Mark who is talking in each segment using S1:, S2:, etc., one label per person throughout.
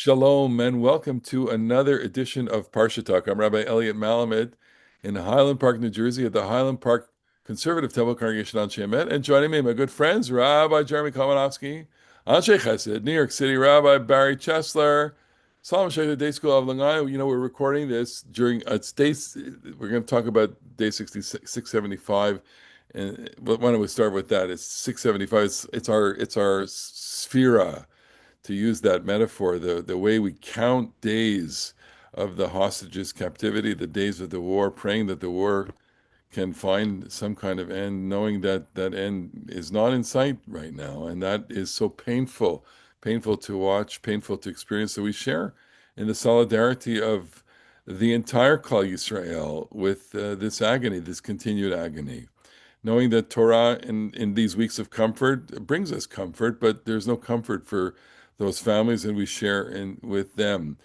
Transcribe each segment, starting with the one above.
S1: Shalom and welcome to another edition of Parsha Talk. I'm Rabbi Elliot Malamed in Highland Park, New Jersey, at the Highland Park Conservative Temple Congregation on Shemet. And joining me, my good friends, Rabbi Jeremy Kalmanovsky, Anshe Chesed, New York City, Rabbi Barry Chesler, Solomon Sheikh, the Day School of Long Island. We're recording this during we're going to talk about day 66, 675. But why don't we start with that? It's 675. It's our sphera, to use that metaphor, the way we count days of the hostages' captivity, the days of the war, praying that the war can find some kind of end, knowing that that end is not in sight right now. And that is so painful, painful to watch, painful to experience. So we share in the solidarity of the entire Klal Yisrael with this agony, this continued agony, knowing that Torah in these weeks of comfort brings us comfort, but there's no comfort for those families, and we share with them,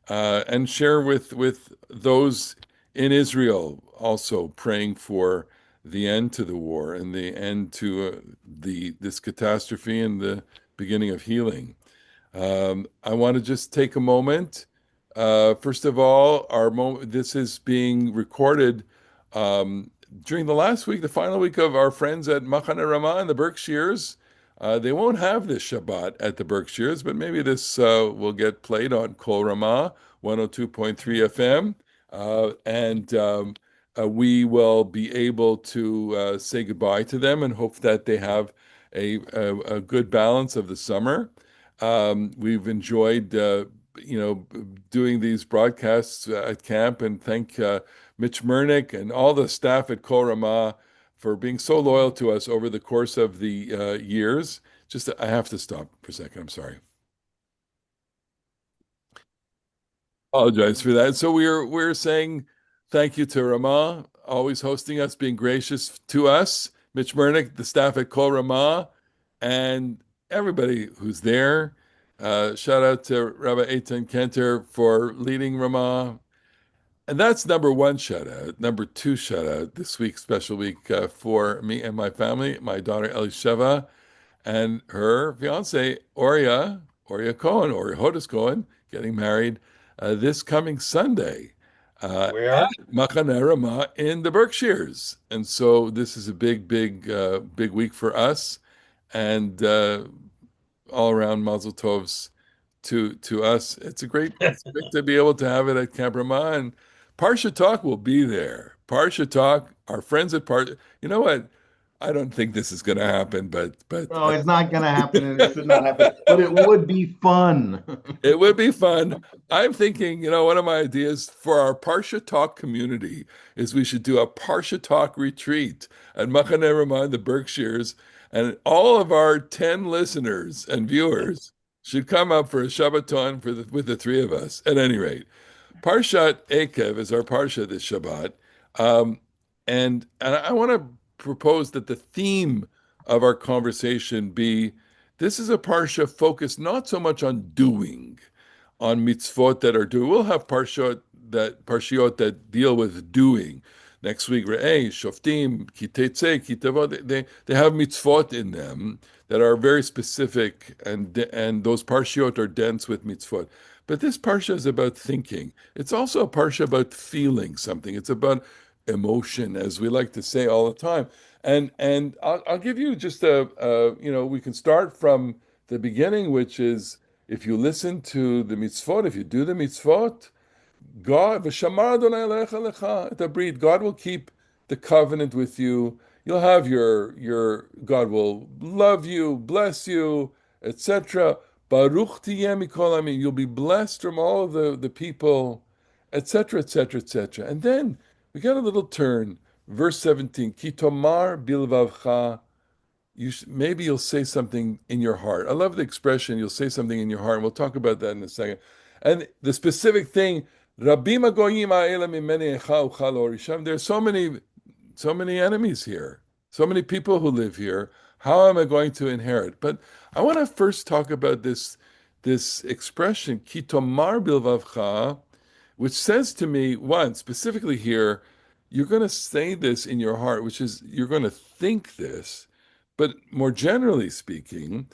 S1: and share with those in Israel also praying for the end to the war and the end to the this catastrophe and the beginning of healing. I want to just take a moment. First of all, this is being recorded um, during the last week, the final week of our friends at Machane Ramah in the Berkshires. They won't have this Shabbat at the Berkshires, but maybe this will get played on Kol Ramah 102.3 FM, and we will be able to say goodbye to them and hope that they have a good balance of the summer. We've enjoyed, doing these broadcasts at camp, and thank Mitch Mernick and all the staff at Kol Ramah for being so loyal to us over the course of the years. Just, I have to stop for a second. I'm sorry. Apologize for that. So we're saying thank you to Ramah, always hosting us, being gracious to us. Mitch Mernick, the staff at Kol Ramah, and everybody who's there. Shout out to Rabbi Eitan Kenter for leading Ramah. And that's number one shout out. Number two shout out this week, special week for me and my family, my daughter Elisheva and her fiance Oria Cohen, Oria Hodas Cohen, getting married this coming Sunday at
S2: Where?
S1: Machane Ramah in the Berkshires. And so this is a big week for us, and all around Mazel Tovs to us. It's great to be able to have it at Camp Ramah, and Parsha Talk will be there. Parsha Talk, our friends at Parsha. You know what? I don't think this is going to happen, but
S2: No, it's not going to happen and it should not happen, but it would be fun.
S1: it would be fun. I'm thinking, one of my ideas for our Parsha Talk community is we should do a Parsha Talk retreat at Machane Ramah in the Berkshires, and all of our 10 listeners and viewers should come up for a Shabbaton with the three of us. At any rate, Parshat Ekev is our Parsha this Shabbat. Um, and I want to propose that the theme of our conversation be, this is a Parsha focused not so much on doing, on mitzvot that are due. We'll have parshiot that deal with doing. Next week, Re'eh, Shoftim, Kitetse, Kitavot, they have mitzvot in them that are very specific, and those parshiot are dense with mitzvot. But this parsha is about thinking. It's also a parsha about feeling something. It's about emotion, as we like to say all the time. And I'll give you just we can start from the beginning, which is, if you listen to the mitzvot, if you do the mitzvot, God, v'shamar Adonai elecha lecha et habrit, God will keep the covenant with you. You'll have God will love you, bless you, etc. Baruch tiyeh mikol amin. You'll be blessed from all of the people, etc., etc., etc. And then we got a little turn. Verse 17, Ki tomar bilvavcha, maybe you'll say something in your heart. I love the expression, you'll say something in your heart, and we'll talk about that in a second. And the specific thing, Rabim hagoyim ha'ela mimeni echa ucha lo orisham. There's so many enemies here, so many people who live here. How am I going to inherit? But I want to first talk about this expression, Ki tomar bilvavcha, which says to me, one, specifically here, you're going to say this in your heart, which is you're going to think this, but more generally speaking,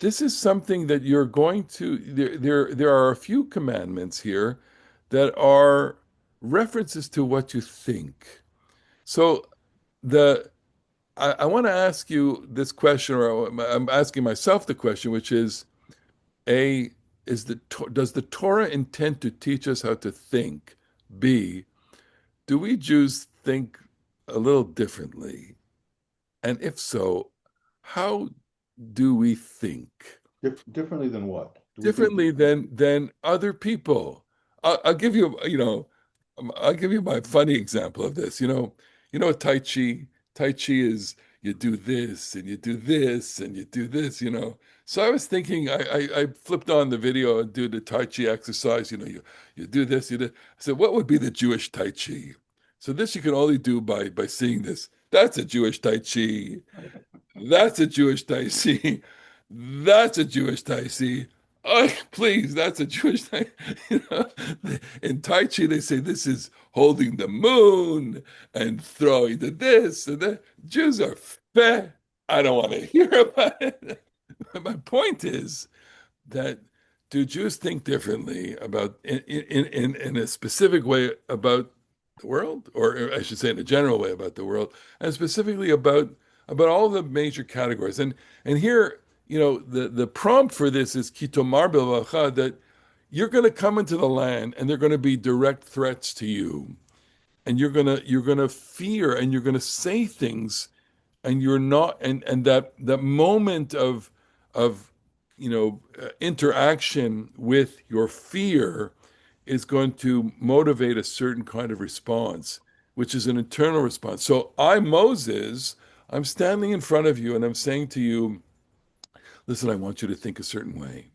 S1: this is something that you're going to there are a few commandments here that are references to what you think. So the I want to ask you this question, or I'm asking myself the question, which is A, does the Torah intend to teach us how to think? B, do we Jews think a little differently? And if so, how do we think?
S2: Differently than what? Do we think
S1: Differently
S2: differently?
S1: than other people. I'll give you, I'll give you my funny example of this. Tai Chi. Tai Chi is you do this and you do this and you do this. So I was thinking, I flipped on the video and do the Tai Chi exercise. You do this, you do. I said, what would be the Jewish Tai Chi? So this you can only do by seeing this. That's a Jewish Tai Chi. That's a Jewish Tai. That's a Jewish Tai. Oh, please, that's a Jewish Tai. You know, in Tai Chi, they say this is holding the moon and throwing the this and that. Jews are feh. I don't want to hear about it. My point is that do Jews think differently about in a specific way about the world, or I should say in a general way about the world, and specifically about all the major categories. And here, the prompt for this is kitomar b'levacha, that you're going to come into the land and there are going to be direct threats to you, and you're gonna fear and you're going to say things, and you're not, and that moment of interaction with your fear is going to motivate a certain kind of response, which is an internal response. So Moses, I'm standing in front of you and I'm saying to you, listen, I want you to think a certain way.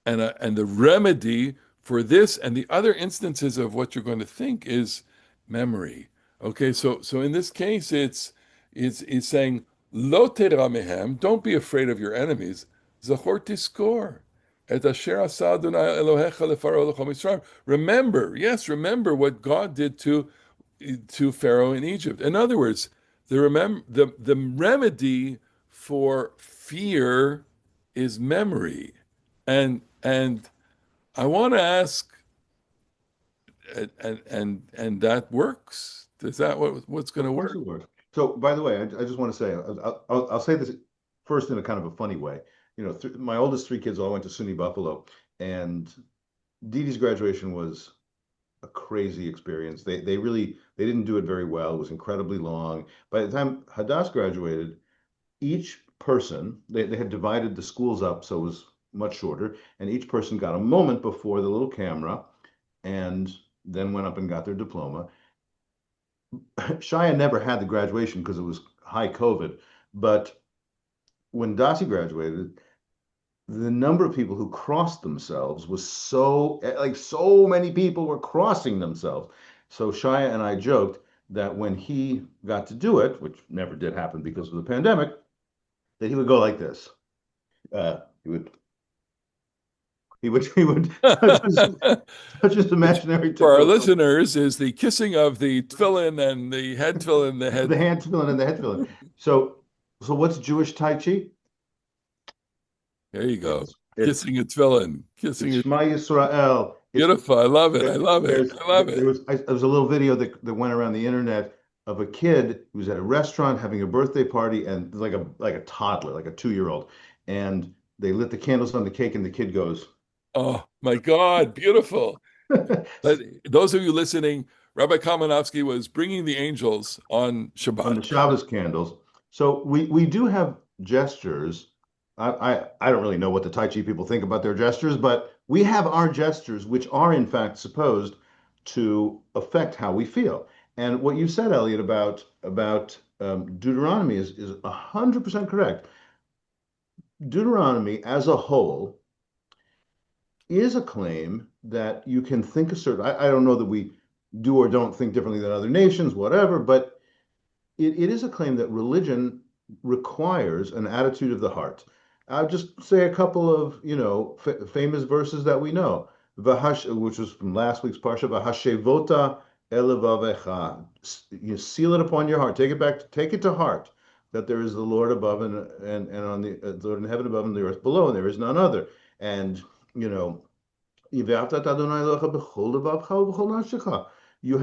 S1: And the remedy for this and the other instances of what you're going to think is memory. Okay, so in this case, it's saying lo tera mehem, don't be afraid of your enemies. Zachor tiskor, et asher asa Adonai Elohecha leFaro l'chol Mitzrayim. Remember, yes, remember what God did to Pharaoh in Egypt. In other words, the remedy for fear is memory. And I want to ask, and that works. Is that what's going
S2: Of
S1: to
S2: course it
S1: work?
S2: works. So, by the way, I just want to say, I'll say this first in a kind of a funny way. My oldest three kids all went to SUNY Buffalo, and Dee Dee's graduation was a crazy experience. They didn't do it very well. It was incredibly long. By the time Hadass graduated, each person, they had divided the schools up so it was much shorter, and each person got a moment before the little camera and then went up and got their diploma. Shia never had the graduation because it was high COVID, but when Dasi graduated, the number of people who crossed themselves was so many people were crossing themselves. So Shia and I joked that when he got to do it, which never did happen because of the pandemic, that he would go like this. He would he would touch his imaginary
S1: For our
S2: toe,
S1: listeners, is the kissing of the tefillin and the head tefillin, the
S2: the
S1: head.
S2: hand filling and the head filling. So what's Jewish Tai Chi?
S1: There you go.
S2: It's
S1: Kissing a tefillin,
S2: it's
S1: kissing it.
S2: Shema Yisrael. It's
S1: Beautiful. I love it. I love it.
S2: there's
S1: I love
S2: there
S1: it.
S2: was there was a little video that went around the internet of a kid who was at a restaurant having a birthday party, and like a toddler, like a 2 year old, and they lit the candles on the cake and the kid goes
S1: Oh my God, beautiful. But those of you listening, Rabbi Kamenovsky was bringing the angels on
S2: on the
S1: Shabbat.
S2: Shabbos candles. So we do have gestures. I don't really know what the Tai Chi people think about their gestures, but we have our gestures, which are in fact supposed to affect how we feel. And what you said, Elliot, about Deuteronomy is 100% correct. Deuteronomy as a whole is a claim that you can think a certain. I don't know that we do or don't think differently than other nations, whatever, but it is a claim that religion requires an attitude of the heart. I'll just say a couple of, famous verses that we know. Which was from last week's parsha, Vahashevota elevavecha. You seal it upon your heart. Take it back. Take it to heart. that there is the Lord above and on the Lord in heaven above and the earth below, and there is none other. And you know, you have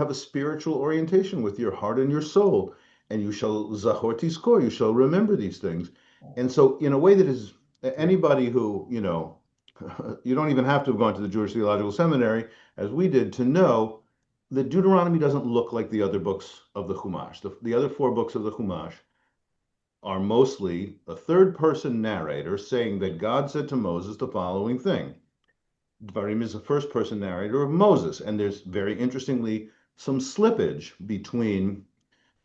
S2: a spiritual orientation with your heart and your soul, and you shall zachor tizkor, you shall remember these things. And so, in a way that is anybody who, you don't even have to have gone to the Jewish Theological Seminary, as we did, to know that Deuteronomy doesn't look like the other books of the Chumash. The other four books of the Chumash are mostly a third person narrator saying that God said to Moses the following thing. Dvarim is the first person narrator of Moses, and there's very interestingly some slippage between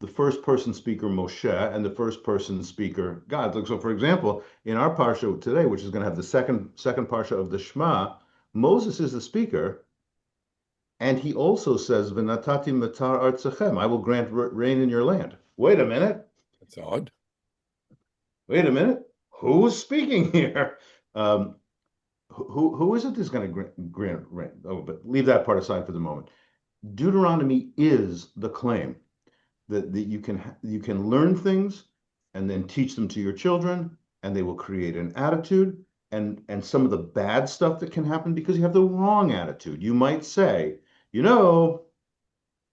S2: the first person speaker Moshe and the first person speaker God. So, for example, in our parsha today, which is going to have the second parsha of the Shema, Moses is the speaker, and he also says, "V'natati matar artzachem," I will grant rain in your land. Wait a minute.
S1: That's odd.
S2: Wait a minute. Who's speaking here? Um, who is it that's going to grant rain? Oh, but leave that part aside for the moment. Deuteronomy is the claim that you can learn things and then teach them to your children, and they will create an attitude and some of the bad stuff that can happen because you have the wrong attitude. You might say, you know,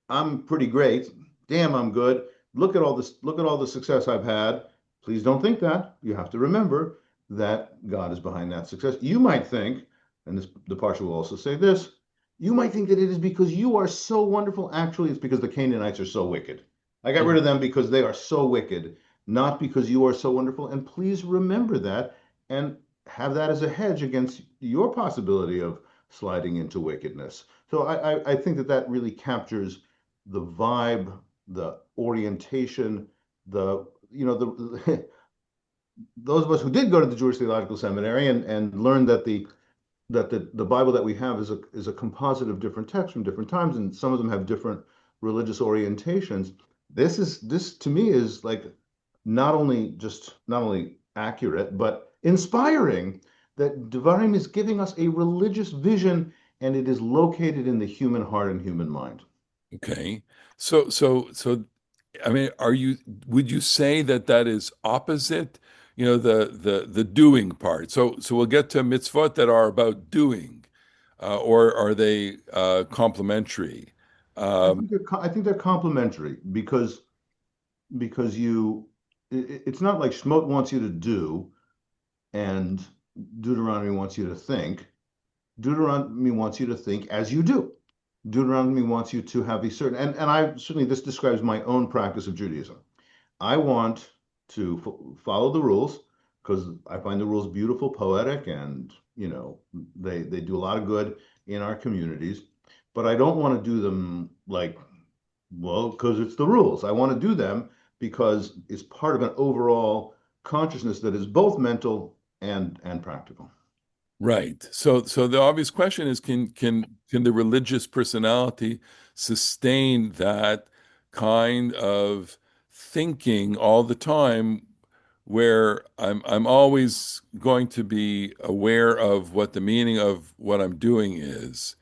S2: I'm pretty great. Damn, I'm good. Look at all this. Look at all the success I've had. Please don't think that. You have to remember that God is behind that success. You might think, and the parsha will also say this, you might think that it is because you are so wonderful. Actually, it's because the Canaanites are so wicked. I got rid of them because they are so wicked, not because you are so wonderful. And please remember that and have that as a hedge against your possibility of sliding into wickedness. So I think that really captures the vibe, the orientation, the those of us who did go to the Jewish Theological Seminary and learned that the Bible that we have is a composite of different texts from different times, and some of them have different religious orientations. This to me is like not only accurate but inspiring that Devarim is giving us a religious vision, and it is located in the human heart and human mind.
S1: Okay. So, I mean, would you say that that is opposite, the doing part? So we'll get to mitzvot that are about doing, or are they complementary?
S2: I
S1: Um,
S2: think they're complementary because it's not like Shmot wants you to do and Deuteronomy wants you to think. Deuteronomy wants you to think as you do. Deuteronomy wants you to have a certain, and I certainly, this describes my own practice of Judaism. I want to follow the rules because I find the rules beautiful, poetic, and they do a lot of good in our communities. But I don't want to do them like, well, because it's the rules. I want to do them because it's part of an overall consciousness that is both mental and practical.
S1: Right. So the obvious question is, can the religious personality sustain that kind of thinking all the time, where I'm always going to be aware of what the meaning of what I'm doing is?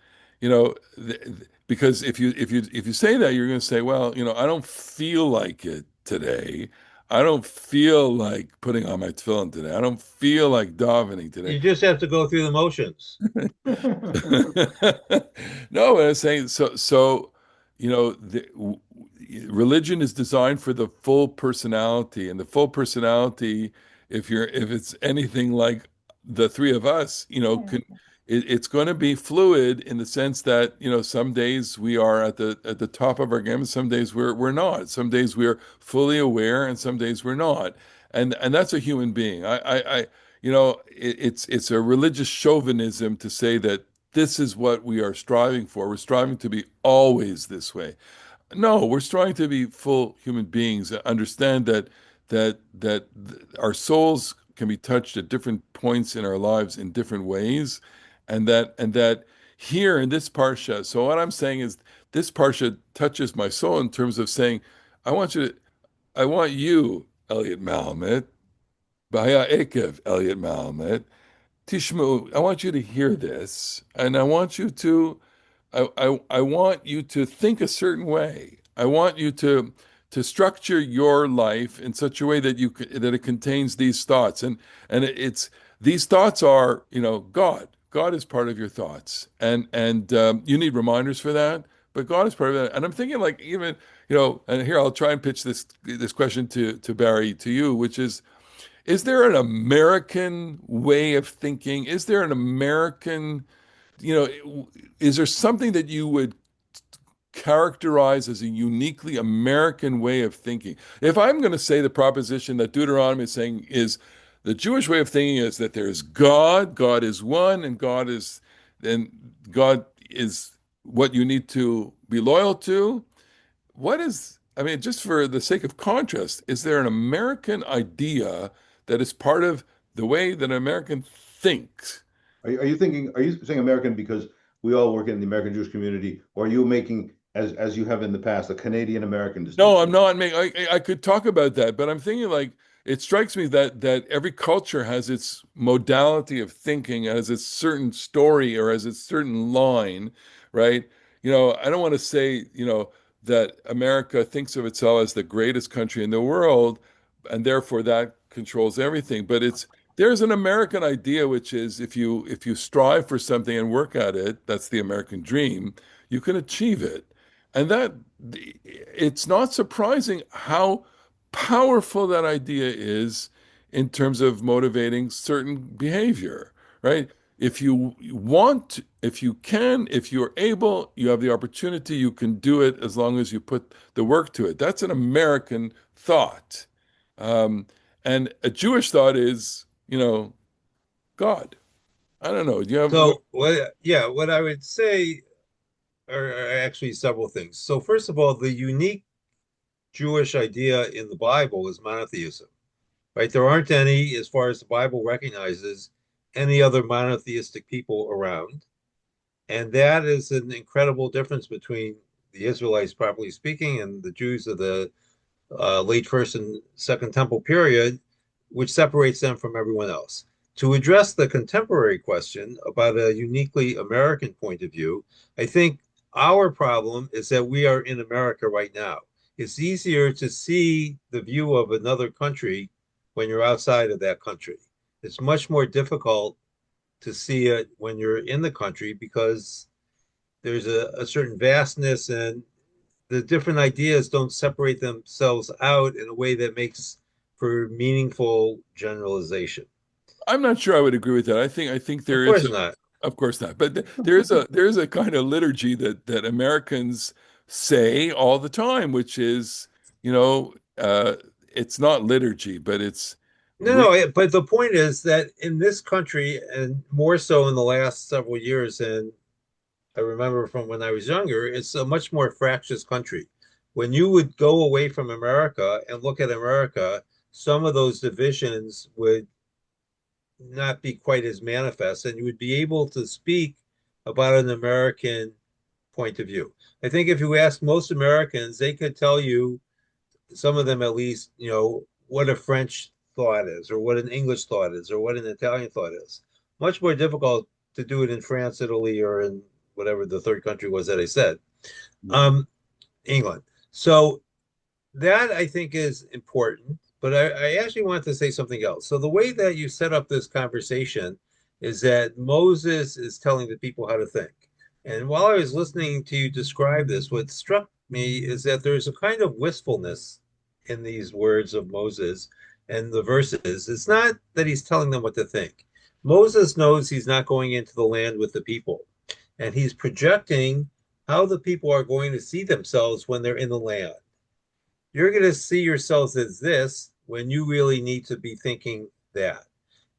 S1: Because if you say that, you're going to say, well, I don't feel like it today. I don't feel like putting on my tefillin today. I don't feel like davening today.
S3: You just have to go through the motions.
S1: No, I'm saying so, religion is designed for the full personality, and the full personality, if it's anything like the three of us, it's going to be fluid in the sense that, some days we are at the top of our game, and some days we're not. Some days we're fully aware, and some days we're not. And that's a human being. It's a religious chauvinism to say that this is what we are striving for. We're striving to be always this way. No, we're striving to be full human beings, understand that our souls can be touched at different points in our lives in different ways, and that here in this parsha. So what I'm saying is, this parsha touches my soul in terms of saying, I want you to, I want you, Elliot Malamet, Parasha Ekev, Elliot Malamet, Tishmu, I want you to hear this, and I want you to think a certain way. I want you to to structure your life in such a way that that it contains these thoughts, and it's these thoughts are, God. God is part of your thoughts, and you need reminders for that. But God is part of that, and I'm thinking like even and here I'll try and pitch this question to Barry, to you, which is there an American way of thinking? Is there an American, you know, is there something that you would characterize as a uniquely American way of thinking? If I'm going to say the proposition that Deuteronomy is saying is the Jewish way of thinking is that there's God, God is one, and God is what you need to be loyal to. I mean, just for the sake of contrast, is there an American idea that is part of the way that an American thinks?
S2: Are you saying American because we all work in the American Jewish community, or are you making, as you have in the past, a Canadian American
S1: No, I'm
S2: distinction?
S1: not making. I could talk about that, but I'm thinking like it strikes me that every culture has its modality of thinking, has its certain story or has its certain line, right? I don't want to say, that America thinks of itself as the greatest country in the world, and therefore that controls everything. But there's an American idea, which is if you strive for something and work at it, that's the American dream, you can achieve it. And that it's not surprising how powerful that idea is in terms of motivating certain behavior, right? If you want, if you can, if you're able, you have the opportunity, you can do it as long as you put the work to it. That's an American thought. Um, and a Jewish thought is, God. I don't know. Do you have,
S3: So, what I would say are actually several things. So, first of all, the unique Jewish idea in the Bible is monotheism, right? There aren't any, as far as the Bible recognizes, any other monotheistic people around. And that is an incredible difference between the Israelites, properly speaking, and the Jews of the late first and second temple period, which separates them from everyone else. To address the contemporary question about a uniquely American point of view, I think our problem is that we are in America right now. It's easier to see the view of another country when you're outside of that country. It's much more difficult to see it when you're in the country because there's a certain vastness and the different ideas don't separate themselves out in a way that makes for meaningful generalization.
S1: I'm not sure I would agree with that. I think
S3: Of
S1: there is
S3: course not.
S1: of course not. But there is a kind of liturgy that Americans say all the time, which is, you know, uh, it's not liturgy, but it's
S3: No,
S1: re
S3: no, but the point is that in this country, and more so in the last several years, and I remember from when I was younger, it's a much more fractious country. When you would go away from America and look at America, some of those divisions would not be quite as manifest, and you would be able to speak about an American point of view. I think if you ask most Americans, they could tell you, some of them at least, what a French thought is, or what an English thought is, or what an Italian thought is. Much more difficult to do it in France, Italy, or in whatever the third country was that I said,
S2: Yeah.
S3: um, England. So that I think is important, but I actually want to say something else. So the way that you set up this conversation is that Moses is telling the people how to think. And while I was listening to you describe this, what struck me is that there's a kind of wistfulness in these words of Moses and the verses. It's not that he's telling them what to think. Moses knows he's not going into the land with the people, and he's projecting how the people are going to see themselves when they're in the land. You're going to see yourselves as this when you really need to be thinking that.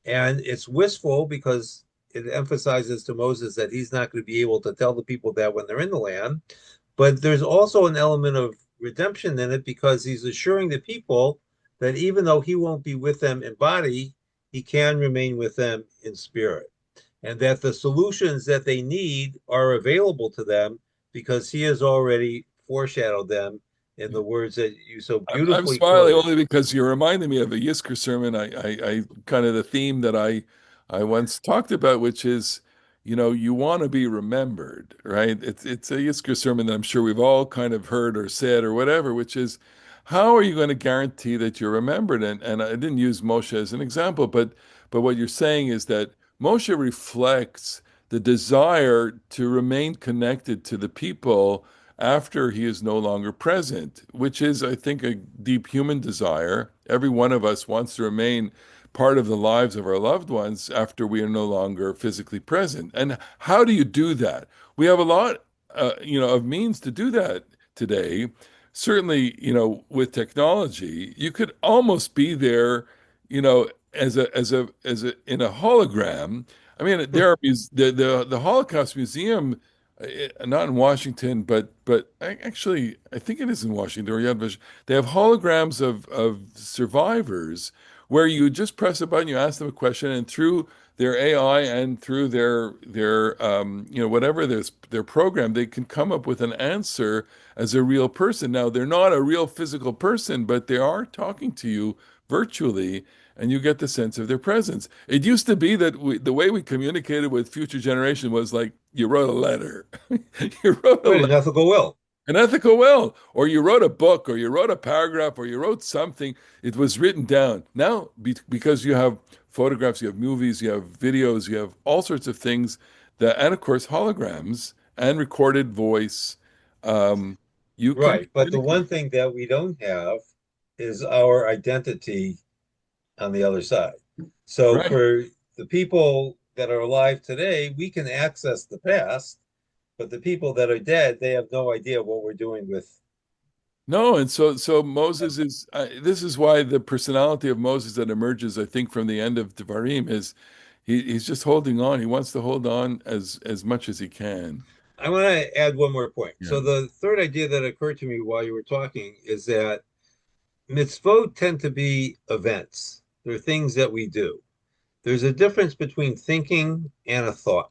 S3: And it's wistful because it emphasizes to Moses that he's not going to be able to tell the people that when they're in the land. But there's also an element of redemption in it because he's assuring the people that even though he won't be with them in body, he can remain with them in spirit. And that the solutions that they need are available to them because he has already foreshadowed them in the words that you so
S1: I'm
S3: beautifully
S1: smiling
S3: quoted.
S1: only because you're reminding me of a Yizkor sermon. I kind of the theme that I once talked about, which is, you want to be remembered, right? It's a Yizkor sermon that I'm sure we've all kind of heard or said or whatever, which is how are you going to guarantee that you're remembered? And I didn't use Moshe as an example, but what you're saying is that Moshe reflects the desire to remain connected to the people after he is no longer present, which is, I think, a deep human desire. Every one of us wants to remain part of the lives of our loved ones after we are no longer physically present. And how do you do that? We have a lot, of means to do that today. Certainly, with technology, you could almost be there, as a in a hologram. I mean, there are the Holocaust Museum, not in Washington, but actually, I think it is in Washington or Yad Vashem. They have holograms of survivors where you just press a button, you ask them a question, and through their AI and through their whatever their program, they can come up with an answer as a real person. Now, they're not a real physical person, but they are talking to you virtually, and you get the sense of their presence. It used to be that the way we communicated with future generation was like you wrote a letter. You wrote a
S3: Right,
S1: letter,
S3: an ethical will.
S1: an ethical will, or you wrote a book, or you wrote a paragraph, or you wrote something. It was written down. Now, because you have photographs, you have movies, you have videos, you have all sorts of things that, and of course, holograms and recorded voice, you can
S3: Right. But the
S1: communicate.
S3: one thing that we don't have is our identity on the other side. So
S1: Right.
S3: for the people that are alive today, we can access the past, but the people that are dead, they have no idea what we're doing with
S1: No, and so
S3: them.
S1: Moses is. This is why the personality of Moses that emerges, I think, from the end of Devarim is he's just holding on. He wants to hold on as much as he can.
S3: I want to add one more point.
S1: Yeah,
S3: So the third idea that occurred to me while you were talking is that mitzvot tend to be events. They're things that we do. There's a difference between thinking and a thought.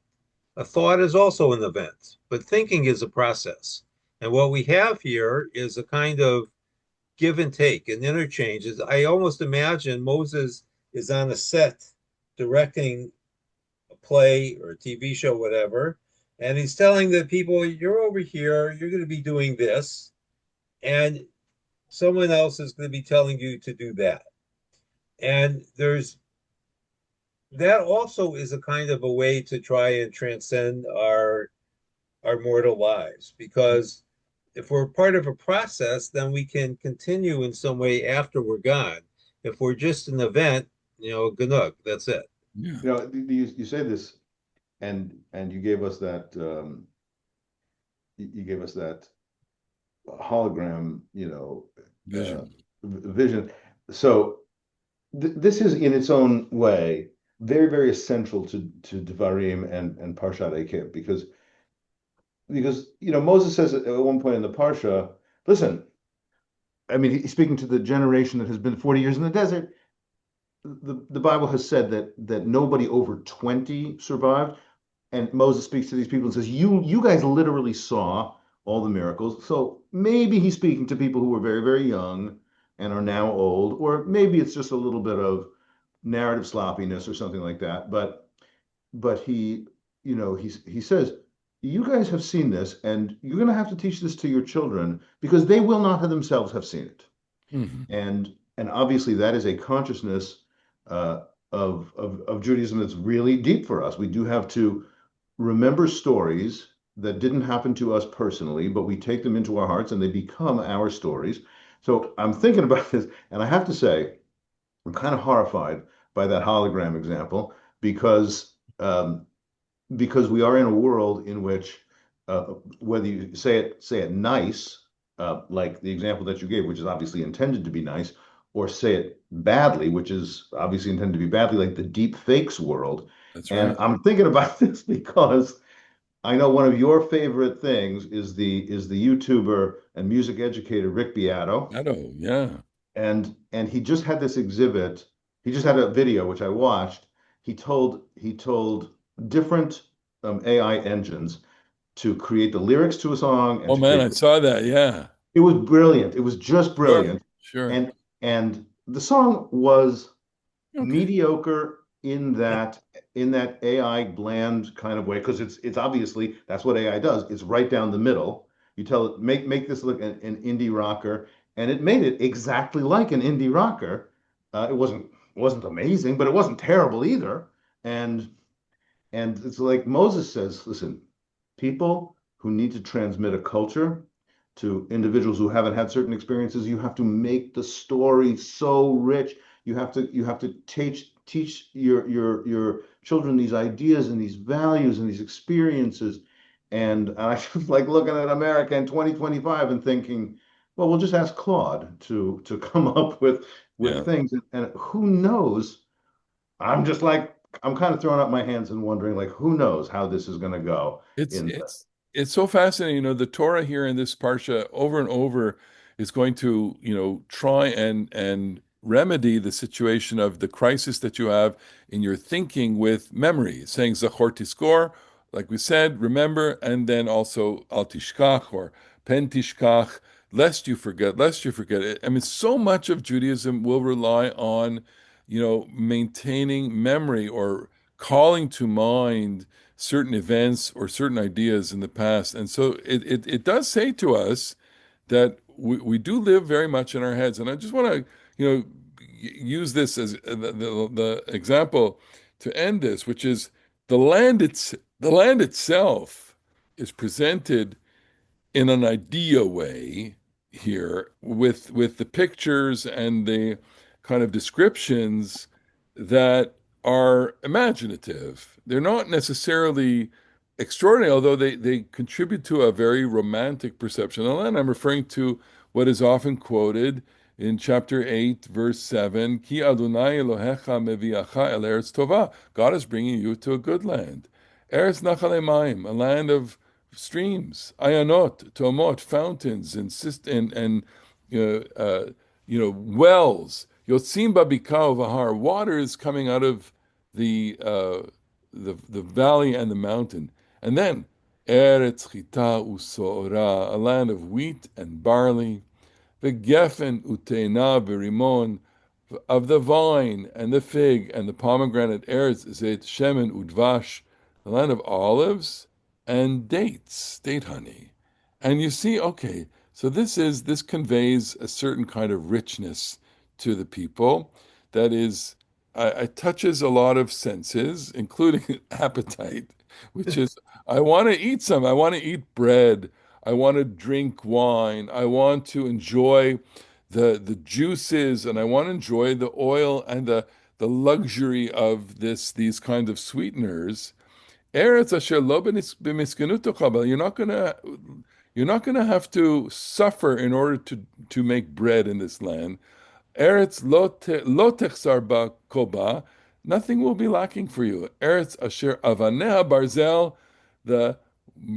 S3: A thought is also an event, but thinking is a process. And what we have here is a kind of give and take and interchanges. I almost imagine Moses is on a set directing a play or a TV show, whatever, and he's telling the people, you're over here, you're going to be doing this, and someone else is going to be telling you to do that. And there's that also is a kind of a way to try and transcend our mortal lives because if we're part of a process, then we can continue in some way after we're gone. If we're just an event, ganug, that's it.
S1: yeah.
S2: You say this, and you gave us that you gave us that hologram,
S1: Vision.
S2: vision. So this is in its own way very, very essential to Devarim and Parshat Ekev because Moses says at one point in the Parsha, listen, I mean he's speaking to the generation that has been 40 years in the desert. The Bible has said that nobody over 20 survived. And Moses speaks to these people and says, you guys literally saw all the miracles. So maybe he's speaking to people who were very, very young and are now old, or maybe it's just a little bit of narrative sloppiness or something like that. But he says, you guys have seen this, and you're going to have to teach this to your children because they will not have themselves have seen it.
S1: Mhm.
S2: And obviously that is a consciousness of Judaism that's really deep for us. We do have to remember stories that didn't happen to us personally, but we take them into our hearts and they become our stories. So I'm thinking about this, and I have to say, I'm kind of horrified by that hologram example because we are in a world in which whether you say it nice, like the example that you gave, which is obviously intended to be nice, or say it badly, which is obviously intended to be badly, like the deep fakes world.
S1: That's
S2: And
S1: right.
S2: I'm thinking about this because I know one of your favorite things is the YouTuber and music educator Rick Beato,
S1: Shadow. Yeah.
S2: and he just had this exhibit. He just had a video which I watched. He told different AI engines to create the lyrics to a song and
S1: Oh
S2: to
S1: man,
S2: create.
S1: I saw that. Yeah.
S2: It was brilliant. It was just
S1: Sure.
S2: brilliant,
S1: Sure.
S2: and the song was
S1: Okay.
S2: mediocre in that AI bland kind of way because it's obviously that's what AI does. It's right down the middle. You tell it make this look an indie rocker, and it made it exactly like an indie rocker. It wasn't amazing, but it wasn't terrible either. And and it's like Moses says, listen, people who need to transmit a culture to individuals who haven't had certain experiences, you have to make the story so rich. You have to teach your children these ideas and these values and these experiences. And I just like looking at America in 2025 and thinking, well, we'll just ask Claude to come up with
S1: Yeah.
S2: things, and who knows? I'm just like I'm kind of throwing up my hands and wondering, like, who knows how this is going to go
S1: It's
S2: in
S1: it's it's so fascinating. The Torah here in this parsha over and over is going to, try and remedy the situation of the crisis that you have in your thinking with memory, saying Zachor Tiskor, like we said, remember, and then also Al Tishkach or Pen Tishkach, lest you forget. I mean, so much of Judaism will rely on, maintaining memory or calling to mind certain events or certain ideas in the past. And so it does say to us that we do live very much in our heads. And I just want to, use this as the example to end this, which is the land itself is presented in an idea way here with the pictures and the kind of descriptions that are imaginative. They're not necessarily extraordinary, although they contribute to a very romantic perception. And I'm referring to what is often quoted in chapter 8, verse 7, Ki Adonai Elohecha meviacha el eretz tova. God is bringing you to a good land. Eretz nachale mayim, a land of streams, ayanot, tomot, fountains, and wells. Yotzim babikao vahar, water is coming out of the the valley and the mountain, and then eretz chita usoora, a land of wheat and barley, the geffen uteina berimon, of the vine and the fig and the pomegranate, eretz zeit shemen udvash, the land of olives and dates, date honey. And you see, okay, so this conveys a certain kind of richness to the people that is it touches a lot of senses, including appetite, which is I want to eat some, I want to eat bread, I want to drink wine, I want to enjoy the juices, and I want to enjoy the oil and the luxury of these kinds of sweeteners. Eretz asher lo b'miskenut tuchal. You're not gonna have to suffer in order to make bread in this land. Eretz lo techsar ba koba. Nothing will be lacking for you. Eretz asher avaneha barzel. The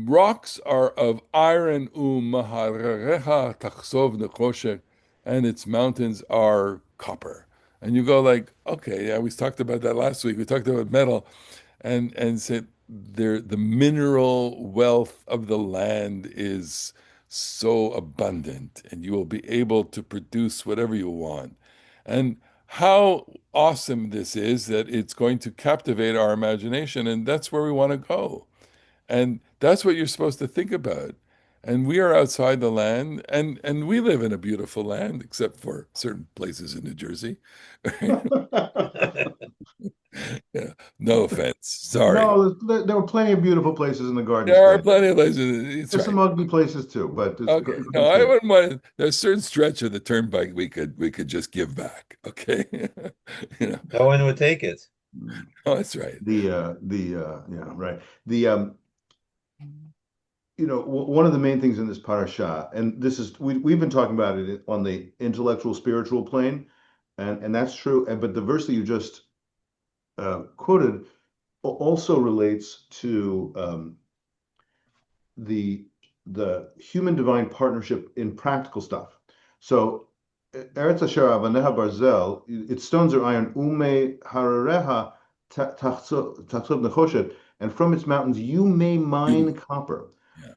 S1: rocks are of iron. Maharerecha tachsov nechoshek, and its mountains are copper. And you go like, okay, yeah, we talked about that last week. We talked about metal, and said the mineral wealth of the land is so abundant, and you will be able to produce whatever you want. And how awesome this is that it's going to captivate our imagination, and that's where we want to go. And that's what you're supposed to think about. And we are outside the land, and we live in a beautiful land, except for certain places in New Jersey.
S2: the.
S1: Yeah, no offense. Sorry.
S2: No, there were plenty of beautiful places in the Garden
S1: There are
S2: State.
S1: plenty of places. It's
S2: There's
S1: right.
S2: some ugly places too, but it's the
S1: Okay. No,
S2: Garden
S1: I
S2: State.
S1: wouldn't want. There's a certain stretch of the turnpike we could just give back. Okay. You know.
S3: No one would take it.
S1: Oh, that's right.
S2: Yeah, right. The one of the main things in this parasha, and this is we've been talking about it on the intellectual spiritual plane, and that's true. But the verse that you just quoted also relates to the human divine partnership in practical stuff. So Eretz Asher Avaneha Barzel, its stones are iron, Ume Harareha Tachsov Nechoshet, and from its mountains you may mine
S1: Beautiful.
S2: copper.
S1: Yeah.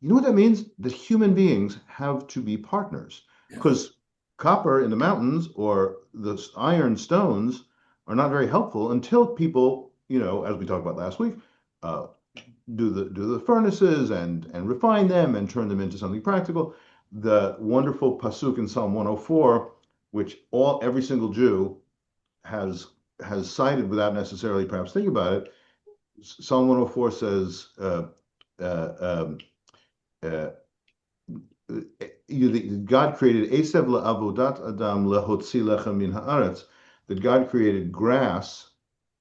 S2: You know what that means? That human beings have to be partners.
S1: Yeah.
S2: Because copper in the mountains or the iron stones are not very helpful until people, as we talked about last week, uh, do the furnaces and refine them and turn them into something practical. the wonderful pasuk in Psalm 104, which every single Jew has has cited without necessarily perhaps thinking about it. Psalm 104 says, uh, um, uh, God created Esav la'avodat Adam lehotzi lechem min haaretz, that God created grass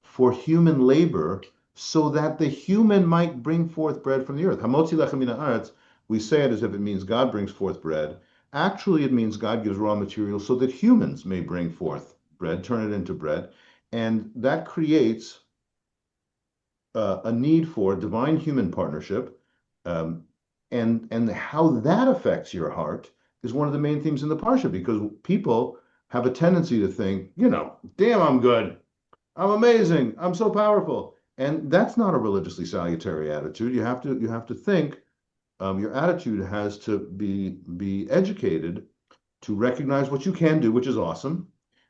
S2: for human labor so that the human might bring forth bread from the earth. Hamotzi lechem min haaretz, we say it as if it means God brings forth bread. Actually, it means God gives raw materials so that humans may bring forth bread, turn it into bread. And that creates a need for divine human partnership, um, and how that affects your heart is one of the main themes in the parsha, because people have a tendency to think, damn, I'm good, I'm amazing, I'm so powerful, and that's not a religiously salutary attitude. You have to think. Your attitude has to be educated to recognize what you can do, which is awesome,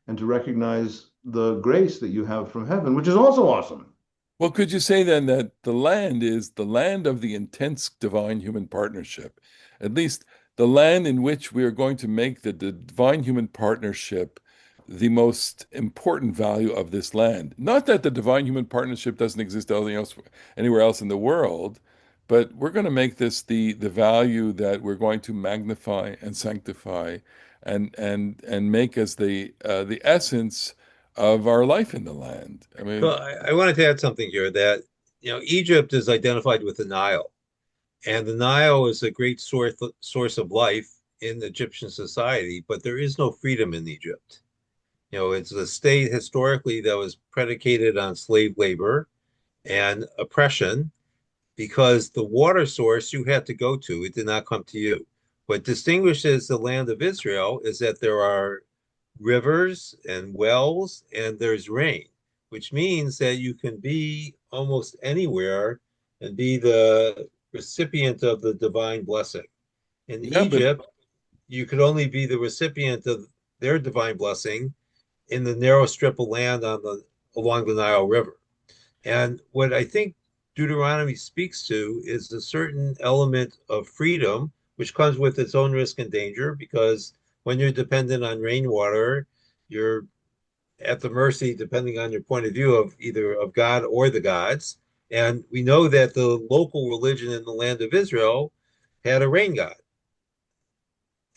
S2: and to recognize the grace that you have from heaven, which is also awesome.
S1: Well, could you say then that the land is the land of the intense divine human partnership? At least the land in which we are going to make the divine human partnership the most important value of this land. Not that the divine human partnership doesn't exist anywhere else in the world, but we're going to make this the value that we're going to magnify and sanctify and make as the essence of our life in the land. I
S3: So
S1: mean,
S3: I wanted to add something here that Egypt is identified with the Nile, and the Nile is a great source of life in Egyptian society, but there is no freedom in Egypt. It's a state historically that was predicated on slave labor and oppression because the water source you had to go to, it did not come to you. What distinguishes the land of Israel is that there are rivers and wells and there's rain, which means that you can be almost anywhere and be the recipient of the divine blessing. In
S1: yeah, but
S3: Egypt, you could only be the recipient of their divine blessing in the narrow strip of land along the Nile River. And what I think Deuteronomy speaks to is a certain element of freedom, which comes with its own risk and danger, because when you're dependent on rainwater, you're at the mercy, depending on your point of view, of either of God or the gods. And we know that the local religion in the land of Israel had a rain god.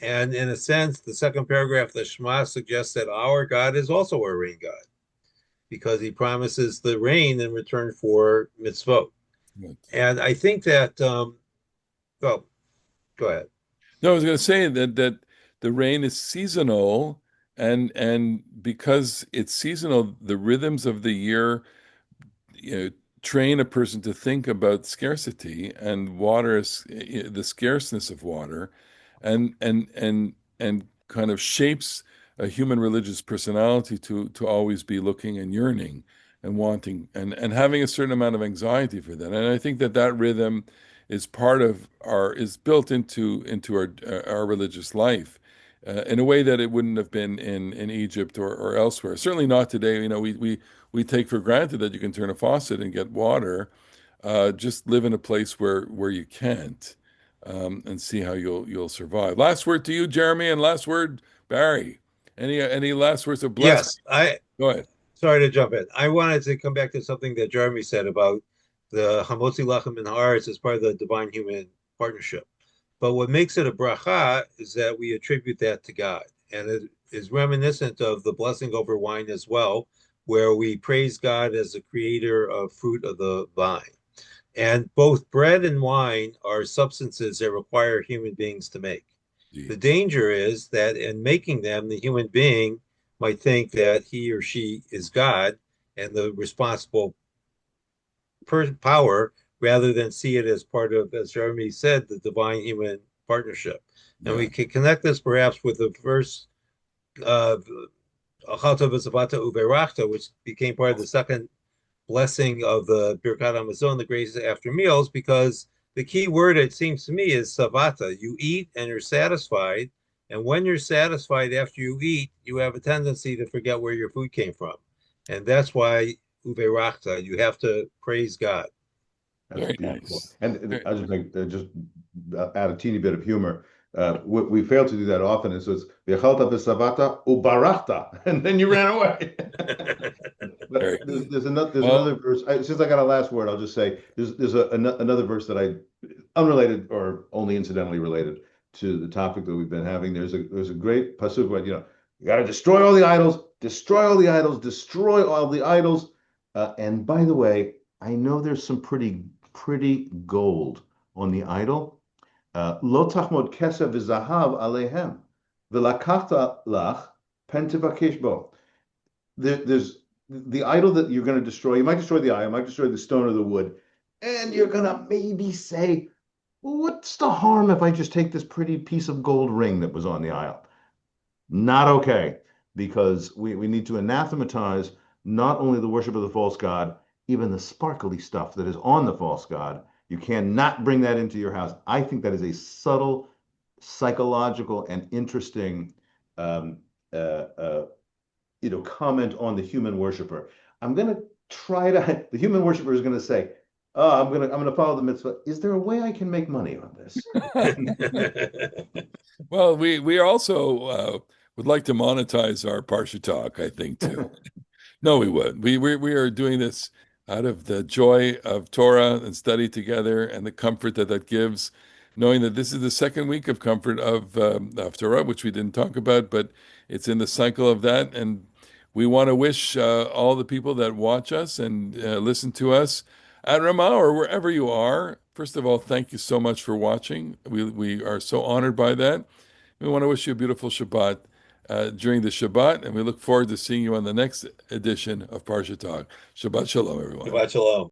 S3: And in a sense, the second paragraph of the Shema suggests that our God is also a rain god because he promises the rain in return for mitzvot. And I think that, well, go ahead.
S1: no, I was going to say that the rain is seasonal, and because it's seasonal, the rhythms of the year, you know, train a person to think about scarcity and water is the scarceness of water, and kind of shapes a human religious personality to always be looking and yearning and wanting and having a certain amount of anxiety for that. And I think that rhythm is part of is built into our religious life. In a way that it wouldn't have been in Egypt or elsewhere. Certainly not today. We take for granted that you can turn a faucet and get water. Just live in a place where you can't, and see how you'll survive. Last word to you, Jeremy, and last word, Barry. Any last words of blessing?
S3: Yes, I
S1: Go ahead.
S3: sorry to jump in. I wanted to come back to something that Jeremy said about the Hamotzi Lachem and Haaretz as part of the divine human partnership. But what makes it a bracha is that we attribute that to God. And it is reminiscent of the blessing over wine as well, where we praise God as the creator of fruit of the vine. And both bread and wine are substances that require human beings to make. The
S1: Indeed.
S3: danger is that in making them, the human being might think that he or she is God and the responsible power rather than see it as part of, as Jeremy said, the divine human partnership. And
S1: Yeah.
S3: we can connect this perhaps with the verse of which became part of the second blessing of the Birkat Hamazon, the grace after meals, because the key word, it seems to me, is savata. You eat and you're satisfied. And when you're satisfied after you eat, you have a tendency to forget where your food came from. And that's why uberachta, you have to praise God.
S2: That's
S1: Very
S2: beautiful.
S1: nice.
S2: And
S1: Very
S2: I just add a teeny bit of humor. We fail to do that often, and so it's v'achalta v'savata ubarachta, and then you ran away. But
S1: Very good.
S2: there's another
S1: Well,
S2: verse. Since I got a last word, I'll just say another verse that I unrelated or only incidentally related to the topic that we've been having. There's a great pasuk where you got to destroy all the idols, destroy all the idols, destroy all the idols. And by the way, I know there's some pretty gold on the idol. Lo tachmod kesef v'zahav alehem v'lakachta lach pen tivakesh bo. There's the idol that you're going to destroy. You might destroy the idol, you might destroy the stone or the wood, and you're going to maybe say, well, what's the harm if I just take this pretty piece of gold ring that was on the idol? Not okay, because we need to anathematize not only the worship of the false god, even the sparkly stuff that is on the false god. You cannot bring that into your house. I think that is a subtle, psychological, and interesting um, uh, uh, comment on the human worshiper. I'm going to try to, the human worshiper is going to say, oh, I'm going to follow the mitzvah. Is there a way I can make money on this?
S1: well, we also would like to monetize our Parsha talk, I think, too. No, we would. We are doing this out of the joy of Torah and study together and the comfort that that gives, knowing that this is the second week of comfort of Torah, which we didn't talk about, but it's in the cycle of that. And we want to wish all the people that watch us and listen to us at Ramah or wherever you are. First of all, thank you so much for watching. We are so honored by that. We want to wish you a beautiful Shabbat during the Shabbat, and we look forward to seeing you on the next edition of Parsha Talk. Shabbat Shalom, everyone.
S3: Shabbat shalom.